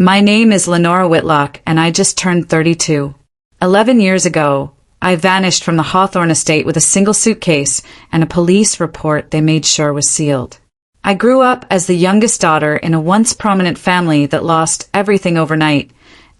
My name is Lenora Whitlock, and I just turned 32. 11 years ago, I vanished from the Hawthorne estate with a single suitcase and a police report they made sure was sealed. I grew up as the youngest daughter in a once prominent family that lost everything overnight.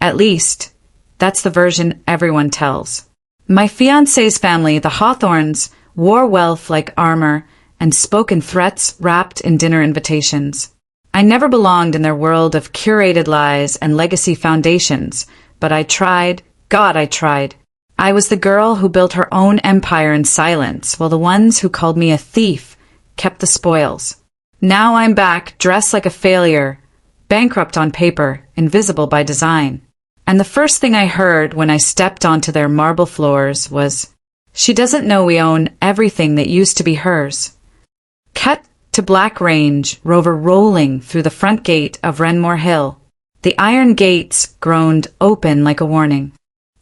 At least, that's the version everyone tells. My fiancé's family, the Hawthornes, wore wealth like armor and spoke in threats wrapped in dinner invitations. I never belonged in their world of curated lies and legacy foundations, but I tried. God, I tried. I was the girl who built her own empire in silence, while the ones who called me a thief kept the spoils. Now I'm back, dressed like a failure, bankrupt on paper, invisible by design. And the first thing I heard when I stepped onto their marble floors was, "She doesn't know we own everything that used to be hers." Cut to Black Range Rover rolling through the front gate of Renmore Hill. The iron gates groaned open like a warning.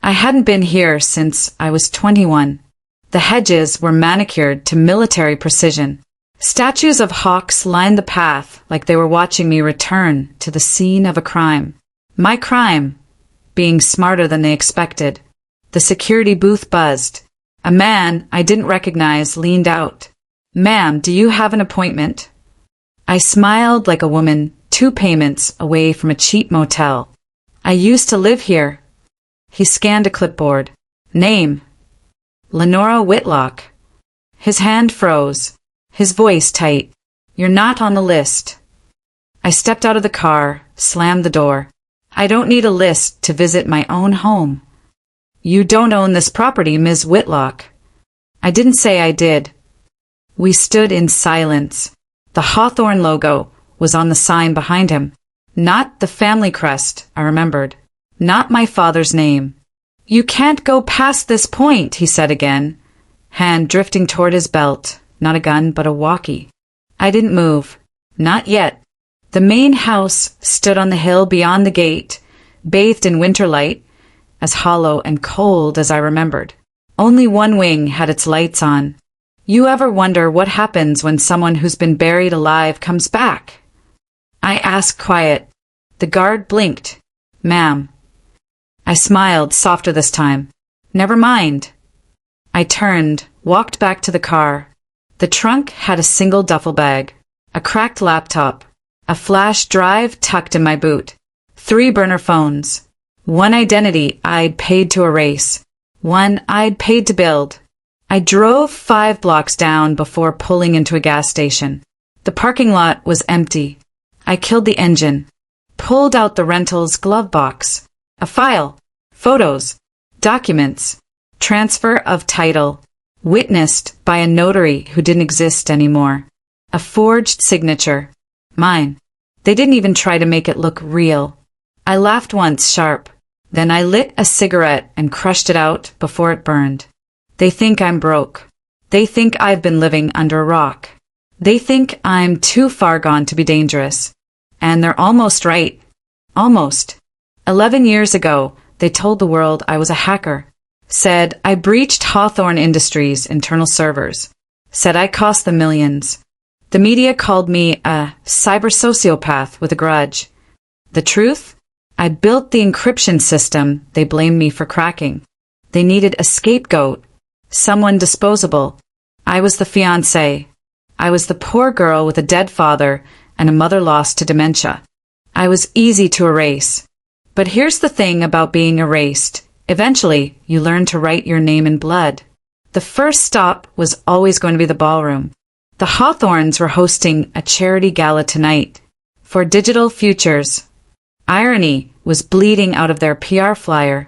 I hadn't been here since I was 21. The hedges were manicured to military precision. Statues of hawks lined the path like they were watching me return to the scene of a crime. My crime, being smarter than they expected. The security booth buzzed. A man I didn't recognize leaned out. "Ma'am, do you have an appointment?" I smiled like a woman 2 payments away from a cheap motel. "I used to live here." He scanned a clipboard. "Name?" "Lenora Whitlock." His hand froze. His voice tight. "You're not on the list." I stepped out of the car, slammed the door. "I don't need a list to visit my own home." "You don't own this property, Ms. Whitlock." I didn't say I did. We stood in silence. The Hawthorne logo was on the sign behind him. Not the family crest, I remembered. Not my father's name. "You can't go past this point," he said again, hand drifting toward his belt, not a gun but a walkie. I didn't move. Not yet. The main house stood on the hill beyond the gate, bathed in winter light, as hollow and cold as I remembered. Only one wing had its lights on. You ever wonder what happens when someone who's been buried alive comes back? I asked quiet. The guard blinked. "Ma'am." I smiled, softer this time. "Never mind." I turned, walked back to the car. The trunk had a single duffel bag, a cracked laptop, a flash drive tucked in my boot, 3 burner phones, one identity I'd paid to erase, one I'd paid to build. I drove 5 blocks down before pulling into a gas station. The parking lot was empty. I killed the engine, pulled out the rental's glove box, a file, photos, documents, transfer of title, witnessed by a notary who didn't exist anymore. A forged signature. Mine. They didn't even try to make it look real. I laughed once, sharp. Then I lit a cigarette and crushed it out before it burned. They think I'm broke. They think I've been living under a rock. They think I'm too far gone to be dangerous. And they're almost right. Almost. 11 years ago, they told the world I was a hacker. Said I breached Hawthorne Industries' internal servers. Said I cost them millions. The media called me a cyber sociopath with a grudge. The truth? I built the encryption system they blamed me for cracking. They needed a scapegoat. Someone disposable. I was the fiancé. I was the poor girl with a dead father and a mother lost to dementia. I was easy to erase. But here's the thing about being erased. Eventually, you learn to write your name in blood. The first stop was always going to be the ballroom. The Hawthornes were hosting a charity gala tonight for digital futures. Irony was bleeding out of their PR flyer.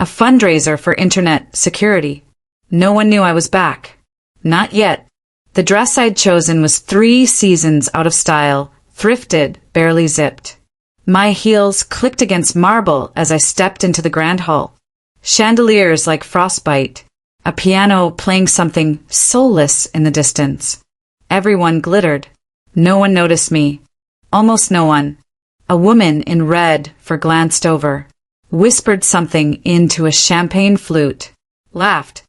A fundraiser for internet security. No one knew I was back. Not yet. The dress I'd chosen was 3 seasons out of style, thrifted, barely zipped. My heels clicked against marble as I stepped into the grand hall. Chandeliers like frostbite. A piano playing something soulless in the distance. Everyone glittered. No one noticed me. Almost no one. A woman in red glanced over. Whispered something into a champagne flute. Laughed.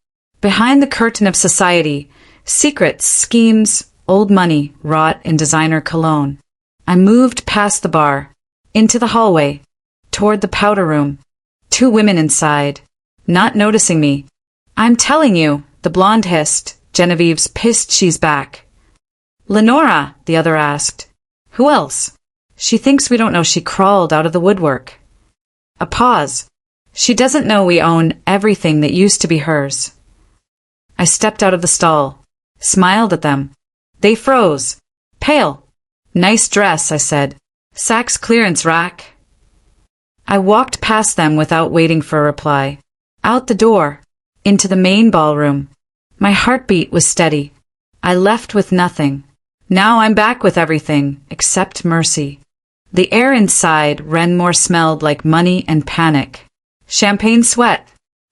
Behind the curtain of society, secrets, schemes, old money wrought in designer cologne. I moved past the bar, into the hallway. toward the powder room. 2 women inside, not noticing me. I'm telling you, the blonde hissed. Genevieve's pissed she's back. Lenora, the other asked. Who else? She thinks we don't know she crawled out of the woodwork. A pause. She doesn't know we own everything that used to be hers. I stepped out of the stall, smiled at them. They froze. Pale. Nice dress, I said. Saks clearance rack. I walked past them without waiting for a reply. Out the door. Into the main ballroom. My heartbeat was steady. I left with nothing. Now I'm back with everything, except mercy. The air inside Renmore smelled like money and panic. Champagne sweat.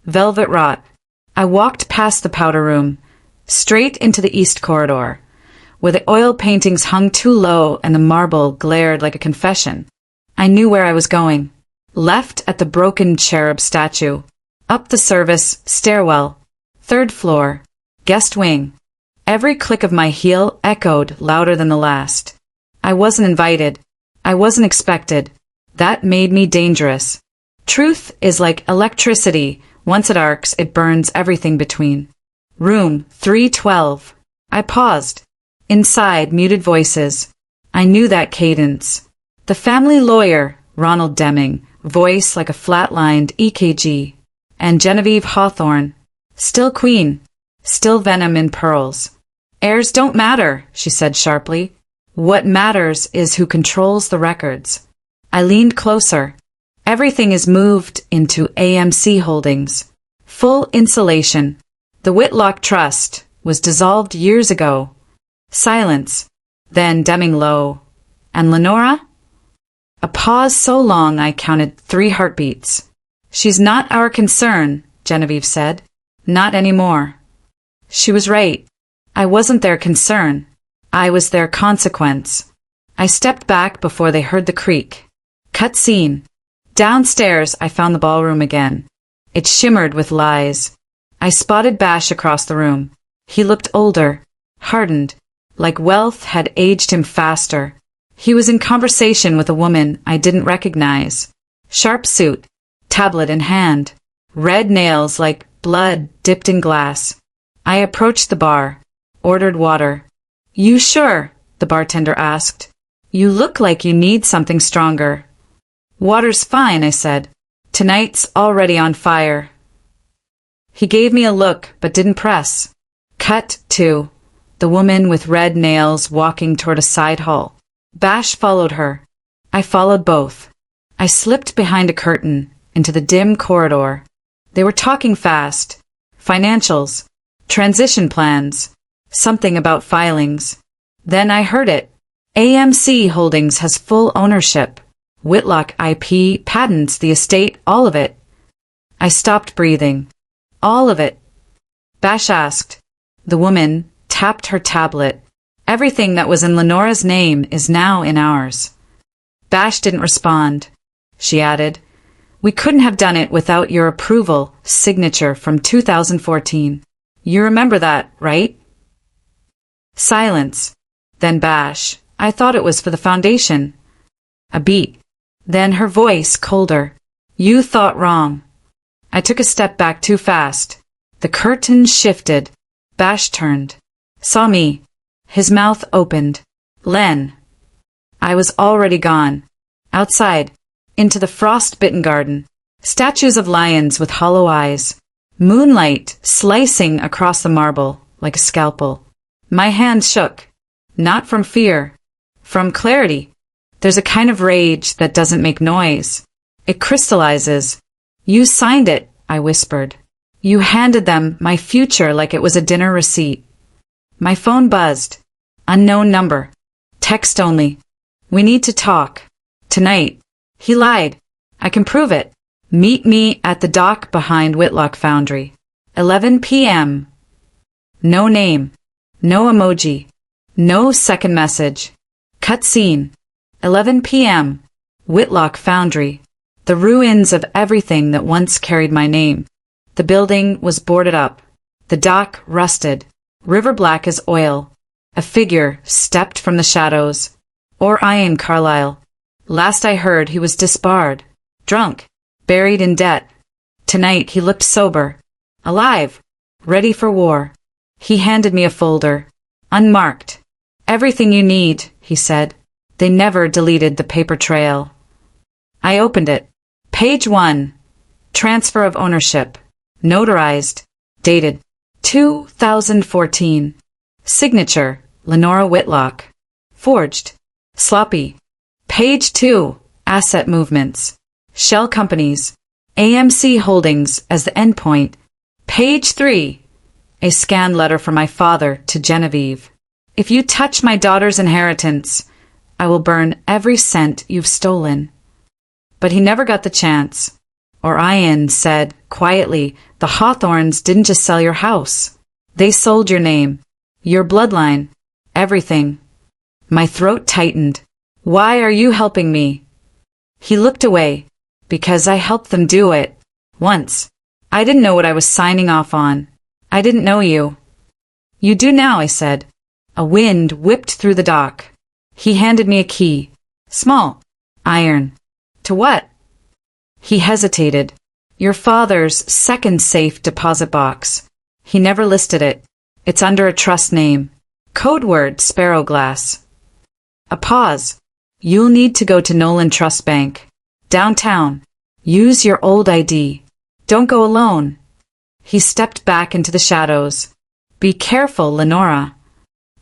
Velvet rot. I walked past the powder room, straight into the east corridor, where the oil paintings hung too low and the marble glared like a confession. I knew where I was going. Left at the broken cherub statue. Up the service, stairwell. 3rd floor. Guest wing. Every click of my heel echoed louder than the last. I wasn't invited. I wasn't expected. That made me dangerous. Truth is like electricity. Once it arcs, it burns everything between. Room 312. I paused. Inside, muted voices. I knew that cadence. The family lawyer, Ronald Deming, voice like a flatlined EKG. And Genevieve Hawthorne. Still queen. Still venom in pearls. Heirs don't matter, she said sharply. What matters is who controls the records. I leaned closer. Everything is moved into AMC Holdings. Full insulation. The Whitlock Trust was dissolved years ago. Silence. Then Deming low. And Lenora? A pause so long I counted 3 heartbeats. She's not our concern, Genevieve said. Not anymore. She was right. I wasn't their concern. I was their consequence. I stepped back before they heard the creak. Cut scene. Downstairs, I found the ballroom again. It shimmered with lies. I spotted Bash across the room. He looked older, hardened, like wealth had aged him faster. He was in conversation with a woman I didn't recognize. Sharp suit, tablet in hand, red nails like blood dipped in glass. I approached the bar, ordered water. You sure? The bartender asked. You look like you need something stronger. Water's fine, I said. Tonight's already on fire. He gave me a look, but didn't press. Cut to the woman with red nails walking toward a side hall. Bash followed her. I followed both. I slipped behind a curtain into the dim corridor. They were talking fast. Financials. Transition plans. Something about filings. Then I heard it. AMC Holdings has full ownership. Whitlock IP, patents, the estate, all of it. I stopped breathing. All of it. Bash asked. The woman tapped her tablet. Everything that was in Lenora's name is now in ours. Bash didn't respond. She added, We couldn't have done it without your approval signature from 2014. You remember that, right? Silence. Then Bash. I thought it was for the foundation. A beat. Then her voice colder. You thought wrong. I took a step back too fast. The curtain shifted. Bash turned. Saw me. His mouth opened. Len. I was already gone. Outside. Into the frost-bitten garden. Statues of lions with hollow eyes. Moonlight slicing across the marble like a scalpel. My hand shook. Not from fear. From clarity. There's a kind of rage that doesn't make noise. It crystallizes. You signed it, I whispered. You handed them my future like it was a dinner receipt. My phone buzzed. Unknown number. Text only. We need to talk. Tonight. He lied. I can prove it. Meet me at the dock behind Whitlock Foundry. 11 p.m. No name. No emoji. No second message. Cut scene. 11 p.m. Whitlock Foundry. The ruins of everything that once carried my name. The building was boarded up. The dock rusted. River black as oil. A figure stepped from the shadows. Or Ian Carlyle. Last I heard he was disbarred. drunk, buried in debt. Tonight he looked sober, alive, ready for war. He handed me a folder, unmarked. Everything you need, he said. They never deleted the paper trail. I opened it. Page 1. Transfer of ownership. Notarized. Dated 2014. Signature, Lenora Whitlock. Forged. Sloppy. Page 2. Asset movements. Shell companies. AMC Holdings as the endpoint. Page 3. A scanned letter from my father to Genevieve. If you touch my daughter's inheritance, I will burn every cent you've stolen. But he never got the chance. Orion said, quietly, the Hawthorns didn't just sell your house. They sold your name, your bloodline, everything. My throat tightened. Why are you helping me? He looked away. Because I helped them do it. Once. I didn't know what I was signing off on. I didn't know you. You do now, I said. A wind whipped through the dock. He handed me a key. Small. Iron. To what? He hesitated. Your father's second safe deposit box. He never listed it. It's under a trust name. Code word Sparrow Glass. A pause. You'll need to go to Nolan Trust Bank. Downtown. Use your old ID. Don't go alone. He stepped back into the shadows. Be careful, Lenora.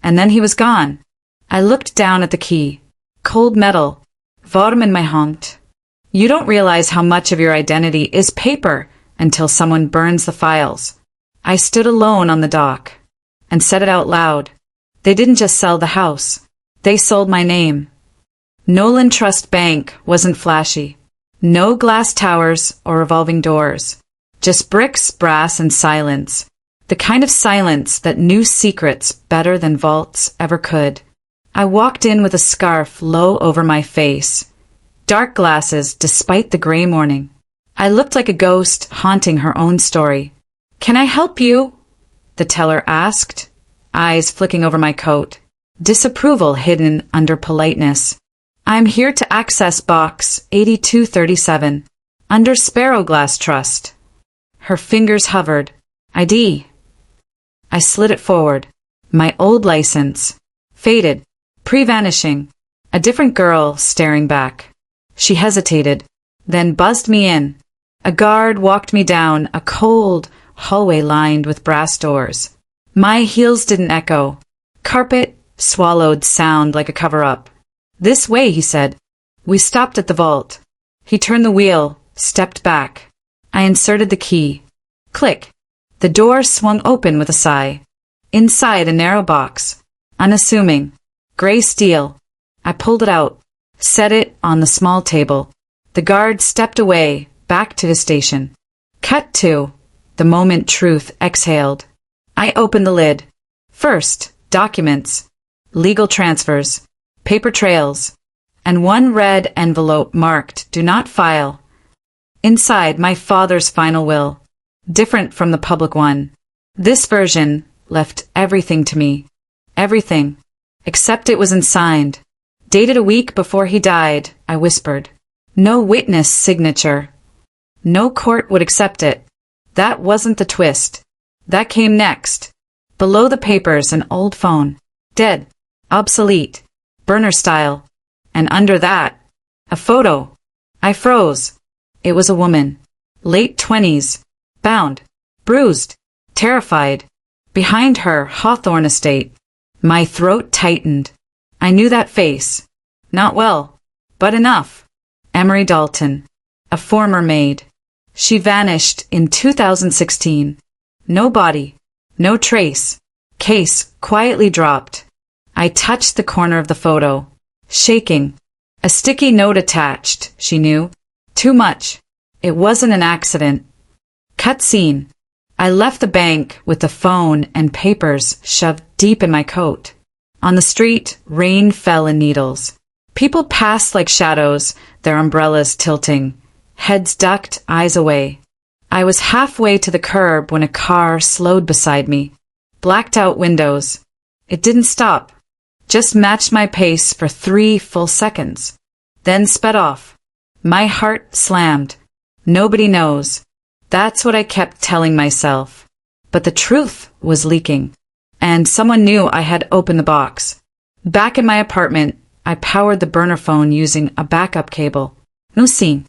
And then he was gone. I looked down at the key. Cold metal. Varm in my hand. You don't realize how much of your identity is paper until someone burns the files. I stood alone on the dock and said it out loud. They didn't just sell the house. They sold my name. Nolan Trust Bank wasn't flashy. No glass towers or revolving doors. Just bricks, brass, and silence. The kind of silence that knew secrets better than vaults ever could. I walked in with a scarf low over my face. Dark glasses despite the gray morning. I looked like a ghost haunting her own story. Can I help you? The teller asked, eyes flicking over my coat. Disapproval hidden under politeness. I'm here to access box 8237, under Sparrow Glass Trust. Her fingers hovered. ID. I slid it forward. My old license. Faded. Pre-vanishing. A different girl staring back. She hesitated, then buzzed me in. A guard walked me down a cold hallway lined with brass doors. My heels didn't echo. Carpet swallowed sound like a cover-up. This way, he said. We stopped at the vault. He turned the wheel, stepped back. I inserted the key. Click. The door swung open with a sigh. Inside a narrow box. Unassuming. Gray steel. I pulled it out. Set it on the small table. The guard stepped away, back to his station. Cut to. The moment truth exhaled. I opened the lid. First, documents. Legal transfers. Paper trails, and one red envelope marked Do Not File. Inside, my father's final will, different from the public one. This version left everything to me. Everything, except it was unsigned. Dated a week before he died, I whispered. No witness signature. No court would accept it. That wasn't the twist. That came next. Below the papers, an old phone. Dead. Obsolete. Burner style. And under that, a photo. I froze. It was a woman. Late 20s. Bound. Bruised. Terrified. Behind her, Hawthorne estate. My throat tightened. I knew that face. Not well, but enough. Emery Dalton. A former maid. She vanished in 2016. No body. No trace. Case quietly dropped. I touched the corner of the photo. Shaking. A sticky note attached, she knew. Too much. It wasn't an accident. Cut scene. I left the bank with the phone and papers shoved deep in my coat. On the street, rain fell in needles. People passed like shadows, their umbrellas tilting. Heads ducked, eyes away. I was halfway to the curb when a car slowed beside me. Blacked out windows. It didn't stop. Just matched my pace for 3 full seconds. Then sped off. My heart slammed. Nobody knows. That's what I kept telling myself. But the truth was leaking. And someone knew I had opened the box. Back in my apartment, I powered the burner phone using a backup cable. No scene.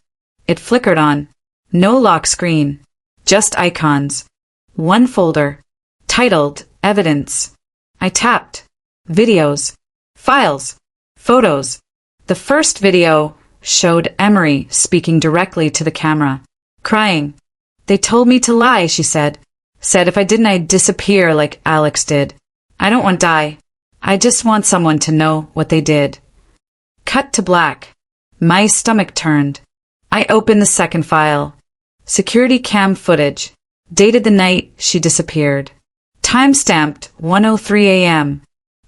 It flickered on. No lock screen. Just icons. One folder. Titled Evidence. I tapped. Videos. Files. Photos. The first video showed Emery speaking directly to the camera. Crying. They told me to lie, she said. Said if I didn't I'd disappear like Alex did. I don't want to die. I just want someone to know what they did. Cut to black. My stomach turned. I opened the second file. Security cam footage. Dated the night she disappeared. Time-stamped 1:03 a.m.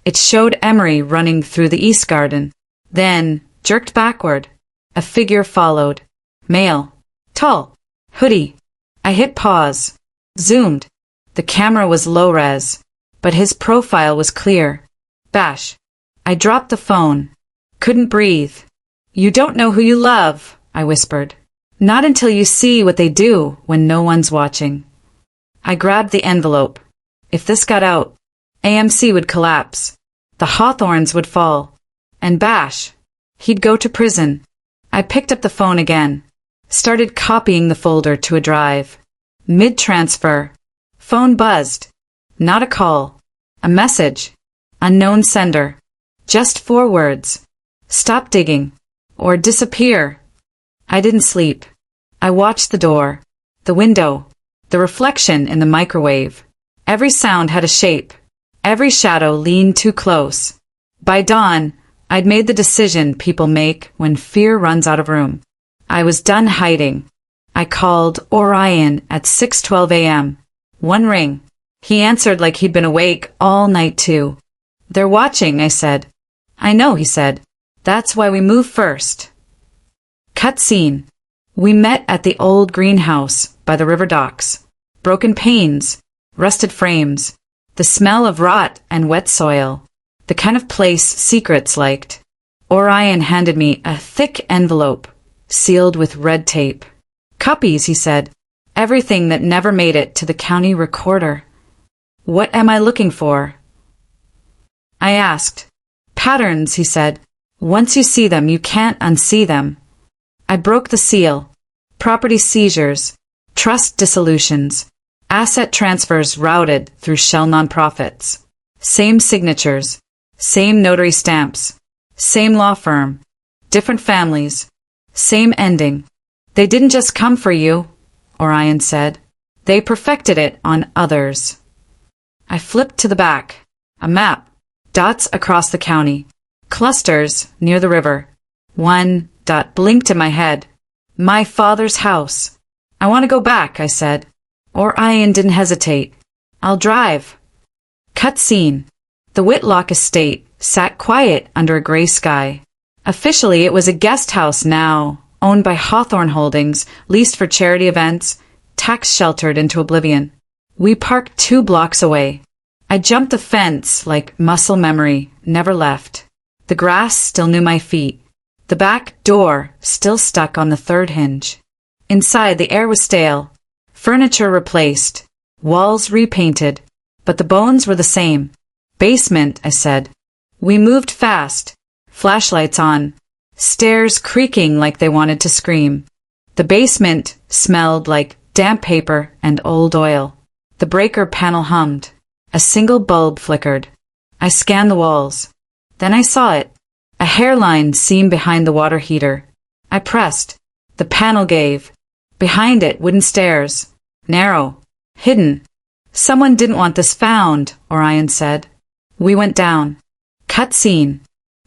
It showed Emery running through the East Garden. Then, jerked backward. A figure followed. Male. Tall. Hoodie. I hit pause. Zoomed. The camera was low-res, but his profile was clear. Bash. I dropped the phone. Couldn't breathe. You don't know who you love, I whispered. Not until you see what they do when no one's watching. I grabbed the envelope. If this got out, AMC would collapse. The Hawthorns would fall. And Bash. He'd go to prison. I picked up the phone again. Started copying the folder to a drive. Mid-transfer. Phone buzzed. Not a call. A message. Unknown sender. Just 4 words. Stop digging. Or disappear. I didn't sleep. I watched the door. The window. The reflection in the microwave. Every sound had a shape. Every shadow leaned too close. By dawn, I'd made the decision people make when fear runs out of room. I was done hiding. I called Orion at 6:12 a.m. One ring. He answered like he'd been awake all night too. They're watching, I said. I know, he said. That's why we move first. Cut scene. We met at the old greenhouse by the river docks. Broken panes. Rusted frames. The smell of rot and wet soil. The kind of place secrets liked. Orion handed me a thick envelope, sealed with red tape. Copies, he said. Everything that never made it to the county recorder. What am I looking for? I asked. Patterns, he said. Once you see them, you can't unsee them. I broke the seal. Property seizures. Trust dissolutions. Asset transfers routed through shell nonprofits. Same signatures. Same notary stamps. Same law firm. Different families. Same ending. They didn't just come for you, Orion said. They perfected it on others. I flipped to the back. A map. Dots across the county. Clusters near the river. One dot blinked in my head. My father's house. I want to go back, I said. Orion didn't hesitate. I'll drive. Cut scene. The Whitlock estate sat quiet under a gray sky. Officially, it was a guest house now, owned by Hawthorne Holdings, leased for charity events, tax-sheltered into oblivion. We parked 2 blocks away. I jumped the fence like muscle memory, never left. The grass still knew my feet. The back door still stuck on the 3rd hinge. Inside, the air was stale. Furniture replaced. Walls repainted. But the bones were the same. Basement, I said. We moved fast. Flashlights on. Stairs creaking like they wanted to scream. The basement smelled like damp paper and old oil. The breaker panel hummed. A single bulb flickered. I scanned the walls. Then I saw it. A hairline seam behind the water heater. I pressed. The panel gave. Behind it, wooden stairs. Narrow. Hidden. Someone didn't want this found, Orion said. We went down. Cut scene.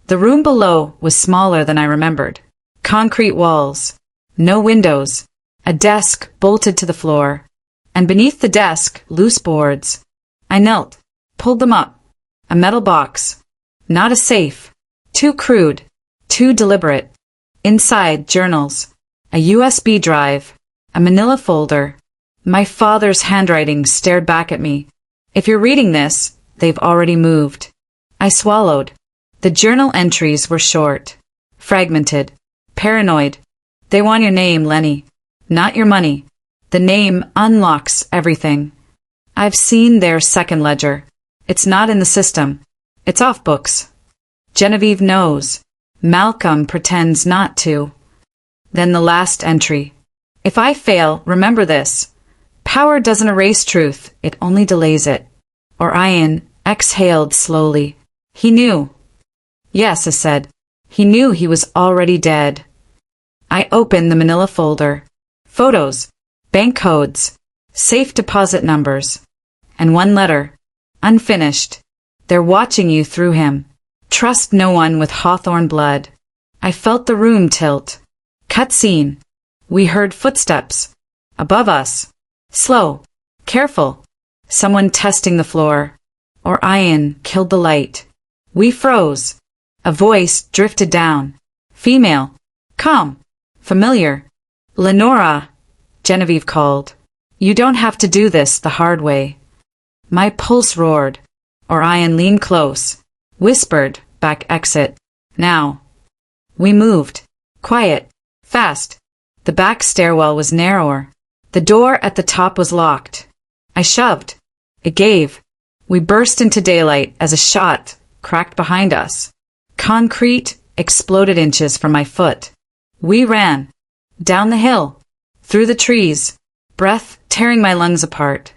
The room below was smaller than I remembered. Concrete walls. No windows. A desk bolted to the floor. And beneath the desk, loose boards. I knelt. Pulled them up. A metal box. Not a safe. Too crude. Too deliberate. Inside, journals. A USB drive. A manila folder. My father's handwriting stared back at me. If you're reading this, they've already moved. I swallowed. The journal entries were short. Fragmented. Paranoid. They want your name, Lenny. Not your money. The name unlocks everything. I've seen their second ledger. It's not in the system. It's off books. Genevieve knows. Malcolm pretends not to. Then the last entry. If I fail, remember this. Power doesn't erase truth, it only delays it. Orion exhaled slowly. He knew. Yes, I said. He knew he was already dead. I opened the manila folder. Photos, bank codes, safe deposit numbers, and one letter. Unfinished. They're watching you through him. Trust no one with Hawthorne blood. I felt the room tilt. Cut scene. We heard footsteps. Above us. Slow. Careful. Someone testing the floor. Orion killed the light. We froze. A voice drifted down. Female. Calm. Familiar. Lenora. Genevieve called. You don't have to do this the hard way. My pulse roared. Orion leaned close. Whispered. Back exit. Now. We moved. Quiet. Fast. The back stairwell was narrower. The door at the top was locked. I shoved. It gave. We burst into daylight as a shot cracked behind us. Concrete exploded inches from my foot. We ran. Down the hill. Through the trees. Breath tearing my lungs apart.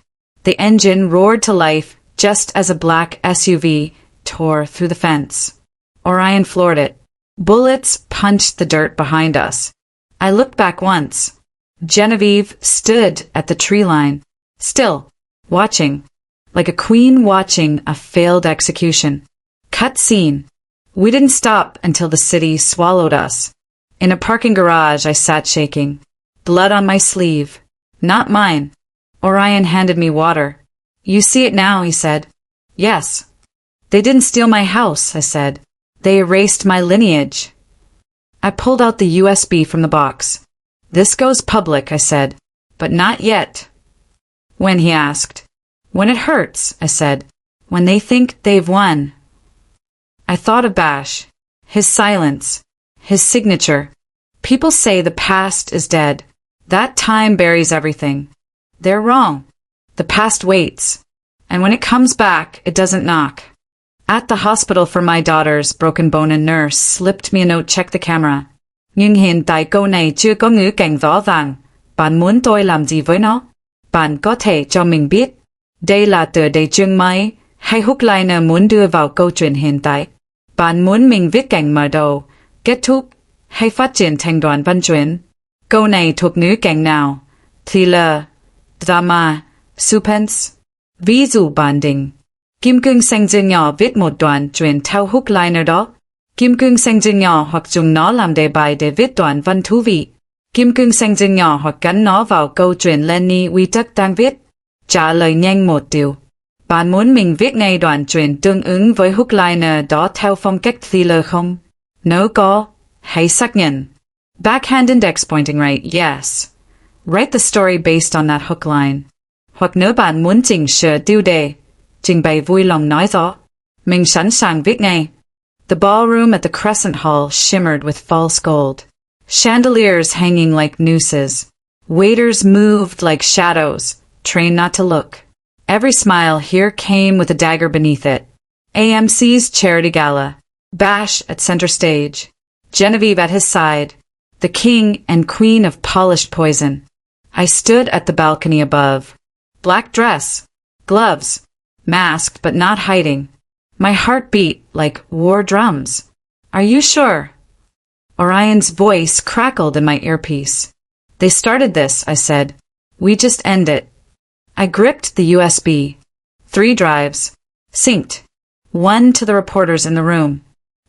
The engine roared to life just as a black SUV tore through the fence. Orion floored it. Bullets punched the dirt behind us. I looked back once. Genevieve stood at the tree line, still, watching, like a queen watching a failed execution. Cut scene. We didn't stop until the city swallowed us. In a parking garage, I sat shaking. Blood on my sleeve. Not mine. Orion handed me water. You see it now, he said. Yes. They didn't steal my house, I said. They erased my lineage. I pulled out the USB from the box. This goes public, I said. But not yet. When, he asked. When it hurts, I said. When they think they've won. I thought of Bash. His silence. His signature. People say the past is dead. That time buries everything. They're wrong. The past waits. And when it comes back, it doesn't knock. At the hospital for my daughter's broken bone, a nurse slipped me a note. Check the camera. Nhưng hiện tại câu này chưa có ngữ cảnh rõ ràng. Bạn muốn tôi làm gì với nó? Bạn có thể cho mình biết. Đây là tựa đề chương mới, hay hookliner muốn đưa vào câu chuyện hiện tại. Bạn muốn mình viết cảnh mở đầu, kết thúc, hay phát triển thành đoạn văn truyện? Câu này thuộc ngữ cảnh nào? Thriller, drama, suspense. Ví dụ bạn định. Kim cương xanh dương nhỏ viết một đoạn truyện theo hookliner đó. Kim cương xanh dương nhỏ hoặc dùng nó làm đề bài để viết đoạn văn thú vị. Kim cương xanh dương nhỏ hoặc gắn nó vào câu chuyện Lenny Quy Tắc đang viết. Trả lời nhanh một điều. Bạn muốn mình viết ngay đoạn truyện tương ứng với hookliner đó theo phong cách thriller không? Nếu có, hãy xác nhận. Backhand index pointing right, yes. Write the story based on that hook line. Hoặc nếu bạn muốn chỉnh sửa tiêu đề, trình bày vui lòng nói rõ. Mình sẵn sàng viết ngay. The ballroom at the Crescent Hall shimmered with false gold. Chandeliers hanging like nooses. Waiters moved like shadows, trained not to look. Every smile here came with a dagger beneath it. AMC's charity gala. Bash at center stage. Genevieve at his side. The king and queen of polished poison. I stood at the balcony above. Black dress. Gloves. Masked but not hiding. My heart beat like war drums. Are you sure? Orion's voice crackled in my earpiece. They started this, I said. We just end it. I gripped the USB. 3 drives. Synced. One to the reporters in the room.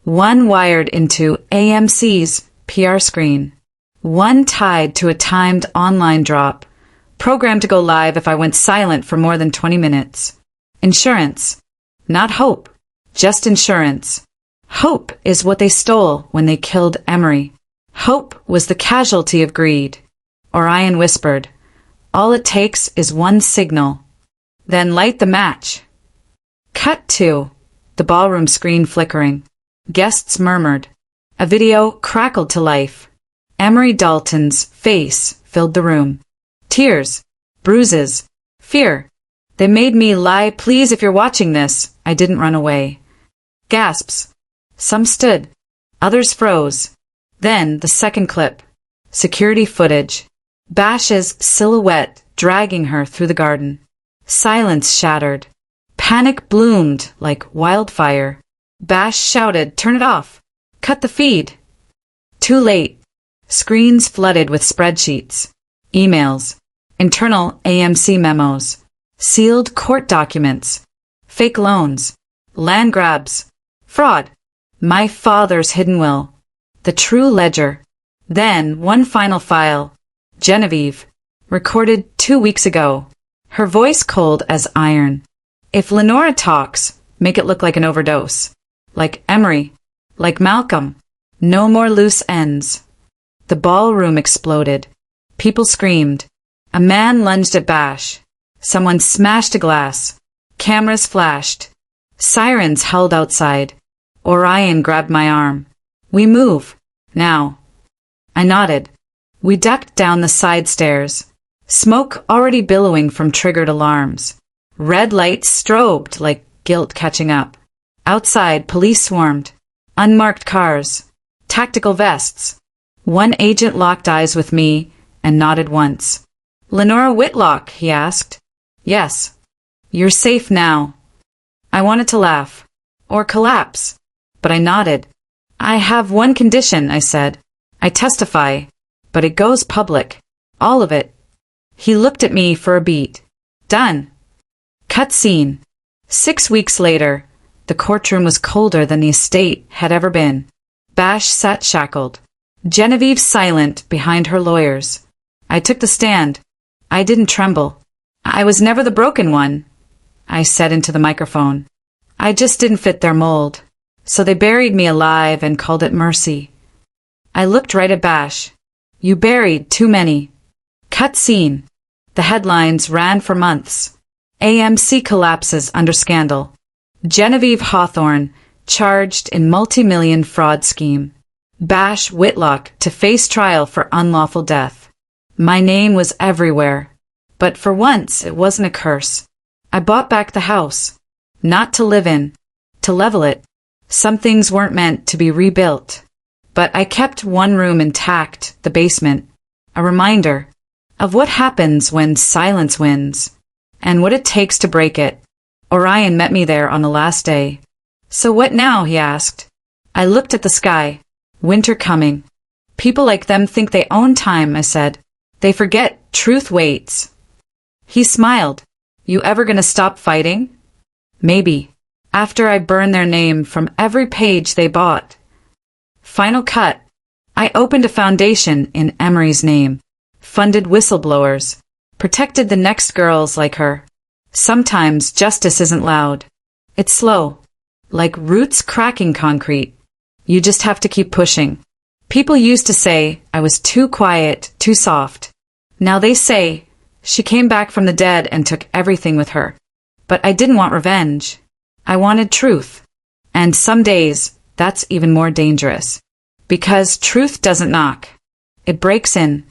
One wired into AMC's PR screen. One tied to a timed online drop. Programmed to go live if I went silent for more than 20 minutes. Insurance. Not hope. Just insurance. Hope is what they stole when they killed Emery. Hope was the casualty of greed. Orion whispered, all it takes is one signal. Then light the match. Cut to the ballroom screen flickering. Guests murmured. A video crackled to life. Emery Dalton's face filled the room. Tears, bruises, fear. They made me lie. Please, if you're watching this, I didn't run away. Gasps. Some stood. Others froze. Then the second clip. Security footage. Bash's silhouette dragging her through the garden. Silence shattered. Panic bloomed like wildfire. Bash shouted, "Turn it off! Cut the feed!" Too late. Screens flooded with spreadsheets, emails, internal AMC memos, sealed court documents, fake loans, land grabs, fraud, my father's hidden will, the true ledger. Then one final file, Genevieve, recorded 2 weeks ago, her voice cold as iron. If Lenora talks, make it look like an overdose. Like Emery, like Malcolm. No more loose ends. The ballroom exploded. People screamed. A man lunged at Bash. Someone smashed a glass. Cameras flashed. Sirens howled outside. Orion grabbed my arm. "We move. Now." I nodded. We ducked down the side stairs. Smoke already billowing from triggered alarms. Red lights strobed like guilt catching up. Outside, police swarmed. Unmarked cars. Tactical vests. One agent locked eyes with me and nodded once. "Lenora Whitlock?" he asked. "Yes." "You're safe now." I wanted to laugh. Or collapse. But I nodded. "I have one condition," I said. "I testify. But it goes public. All of it." He looked at me for a beat. "Done." Cut scene. 6 weeks later, the courtroom was colder than the estate had ever been. Bash sat shackled. Genevieve silent behind her lawyers. I took the stand. I didn't tremble. "I was never the broken one," I said into the microphone. "I just didn't fit their mold. So they buried me alive and called it mercy." I looked right at Bash. "You buried too many." Cut scene. The headlines ran for months. AMC collapses under scandal. Genevieve Hawthorne charged in multi-million fraud scheme. Bash Whitlock to face trial for unlawful death. My name was everywhere. But for once, it wasn't a curse. I bought back the house. Not to live in. To level it. Some things weren't meant to be rebuilt. But I kept one room intact, the basement. A reminder of what happens when silence wins. And what it takes to break it. Orion met me there on the last day. "So what now?" he asked. I looked at the sky. Winter coming. "People like them think they own time," I said. "They forget truth waits." He smiled. "You ever gonna stop fighting?" "Maybe. After I burn their name from every page they bought." Final cut. I opened a foundation in Emery's name. Funded whistleblowers. Protected the next girls like her. Sometimes justice isn't loud. It's slow. Like roots cracking concrete. You just have to keep pushing. People used to say I was too quiet, too soft. Now they say she came back from the dead and took everything with her. But I didn't want revenge. I wanted truth. And some days, that's even more dangerous. Because truth doesn't knock. It breaks in.